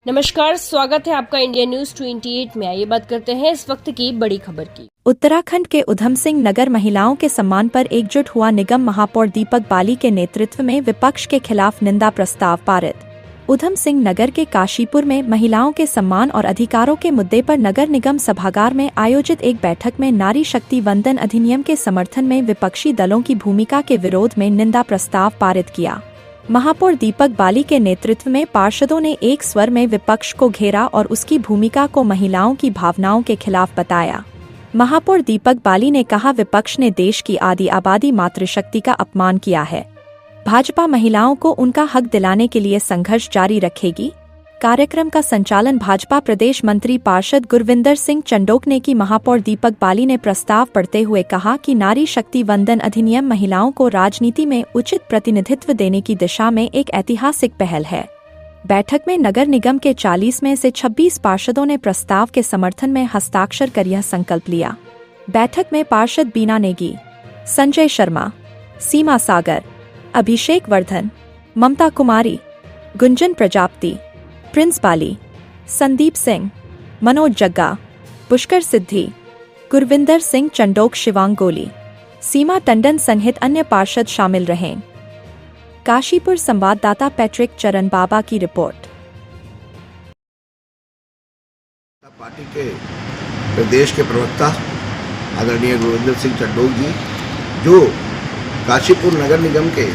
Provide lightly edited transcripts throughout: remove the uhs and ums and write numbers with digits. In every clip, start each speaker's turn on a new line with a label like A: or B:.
A: नमस्कार, स्वागत है आपका इंडिया न्यूज 28 में। आइए बात करते हैं इस वक्त की बड़ी खबर की।
B: उत्तराखंड के उधम सिंह नगर महिलाओं के सम्मान पर एकजुट हुआ निगम महापौर दीपक बाली के नेतृत्व में विपक्ष के खिलाफ निंदा प्रस्ताव पारित। उधम सिंह नगर के काशीपुर में महिलाओं के सम्मान और अधिकारों के मुद्दे पर नगर निगम सभागार में आयोजित एक बैठक में नारी शक्ति वंदन अधिनियम के समर्थन में विपक्षी दलों की भूमिका के विरोध में निंदा प्रस्ताव पारित किया। महापौर दीपक बाली के नेतृत्व में पार्षदों ने एक स्वर में विपक्ष को घेरा और उसकी भूमिका को महिलाओं की भावनाओं के खिलाफ बताया। महापौर दीपक बाली ने कहा, विपक्ष ने देश की आधी आबादी मातृशक्ति का अपमान किया है। भाजपा महिलाओं को उनका हक दिलाने के लिए संघर्ष जारी रखेगी। कार्यक्रम का संचालन भाजपा प्रदेश मंत्री पार्षद गुरविंदर सिंह चंडोक ने की। महापौर दीपक बाली ने प्रस्ताव पढ़ते हुए कहा कि नारी शक्ति वंदन अधिनियम महिलाओं को राजनीति में उचित प्रतिनिधित्व देने की दिशा में एक ऐतिहासिक पहल है। बैठक में नगर निगम के 40 में से 26 पार्षदों ने प्रस्ताव के समर्थन में हस्ताक्षर कर यह संकल्प लिया। बैठक में पार्षद बीना नेगी, संजय शर्मा, सीमा सागर, अभिषेक वर्धन, ममता कुमारी, गुंजन प्रजापति, प्रिंस बाली, संदीप सिंह, मनोज जग्गा, पुष्कर सिद्धि, गुरविंदर सिंह चंडोक, शिवांग गोली, सीमा टंडन सहित अन्य पार्षद शामिल रहे। काशीपुर संवाददाता पैट्रिक चरण बाबा की रिपोर्ट।
C: पार्टी के प्रदेश के प्रवक्ता आदरणीय गुरविंदर सिंह चंडोक जी, जो काशीपुर नगर निगम के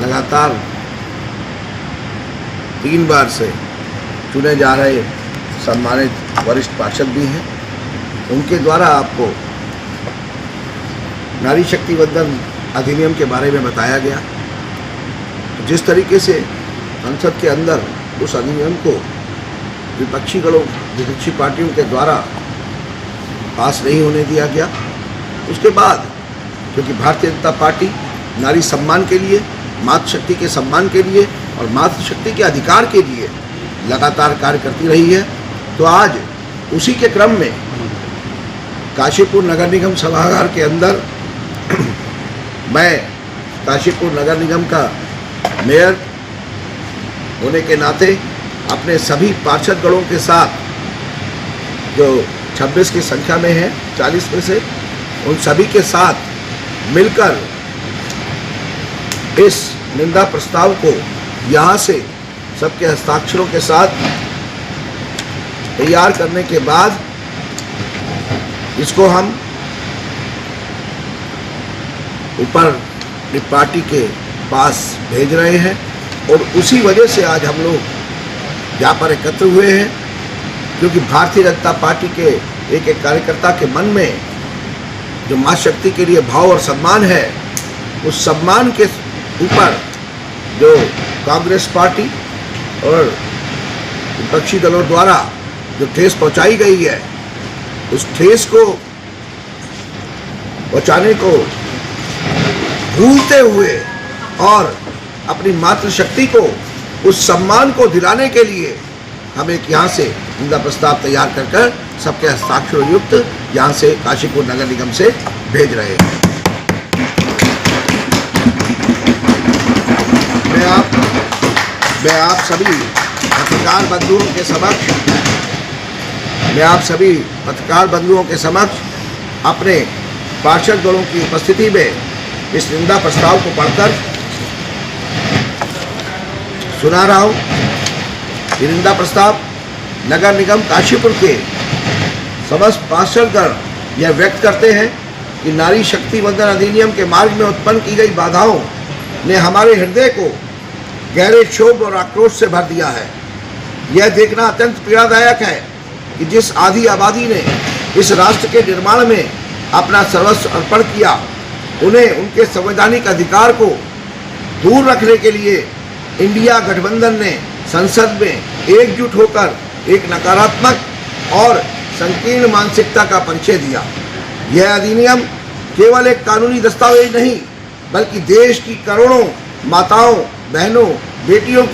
C: लगातार 3 बार से चुने जा रहे सम्मानित वरिष्ठ पार्षद भी हैं, उनके द्वारा आपको नारी शक्ति वंदन अधिनियम के बारे में बताया गया। जिस तरीके से संसद के अंदर उस अधिनियम को विपक्षी पार्टियों के द्वारा पास नहीं होने दिया गया, उसके बाद क्योंकि भारतीय जनता पार्टी नारी सम्मान के लिए, मातृशक्ति के सम्मान के लिए और मातृशक्ति के अधिकार के लिए लगातार कार्य करती रही है, तो आज उसी के क्रम में काशीपुर नगर निगम सभागार के अंदर मैं काशीपुर नगर निगम का मेयर होने के नाते अपने सभी पार्षद गणों के साथ, जो 26 की संख्या में है, 40 में से, उन सभी के साथ मिलकर इस निंदा प्रस्ताव को यहाँ से सबके हस्ताक्षरों के साथ तैयार करने के बाद इसको हम ऊपर पार्टी के पास भेज रहे हैं। और उसी वजह से आज हम लोग यहाँ पर एकत्र हुए हैं, क्योंकि भारतीय जनता पार्टी के एक एक कार्यकर्ता के मन में जो माँ शक्ति के लिए भाव और सम्मान है, उस सम्मान के ऊपर जो कांग्रेस पार्टी और विपक्षी दलों द्वारा जो ठेस पहुंचाई गई है, उस ठेस को बचाने को भूलते हुए और अपनी मातृशक्ति को, उस सम्मान को दिलाने के लिए हम एक यहाँ से निंदा प्रस्ताव तैयार कर सबके हस्ताक्षर युक्त यहाँ से काशीपुर नगर निगम से भेज रहे हैं। मैं आप सभी पत्रकार बंधुओं के समक्ष अपने पार्षद गणों की उपस्थिति में इस निंदा प्रस्ताव को पढ़कर सुना रहा हूँ। ये निंदा प्रस्ताव नगर निगम काशीपुर के समस्त पार्षदगण यह व्यक्त करते हैं कि नारी शक्ति वंदन अधिनियम के मार्ग में उत्पन्न की गई बाधाओं ने हमारे हृदय को गहरे क्षोभ और आक्रोश से भर दिया है। यह देखना अत्यंत पीड़ादायक है कि जिस आधी आबादी ने इस राष्ट्र के निर्माण में अपना सर्वस्व अर्पण किया, उन्हें उनके संवैधानिक अधिकार को दूर रखने के लिए इंडिया गठबंधन ने संसद में एकजुट होकर एक नकारात्मक और संकीर्ण मानसिकता का परिचय दिया। यह अधिनियम केवल एक कानूनी दस्तावेज नहीं, बल्कि देश की करोड़ों माताओं, बहनों, बेटियों के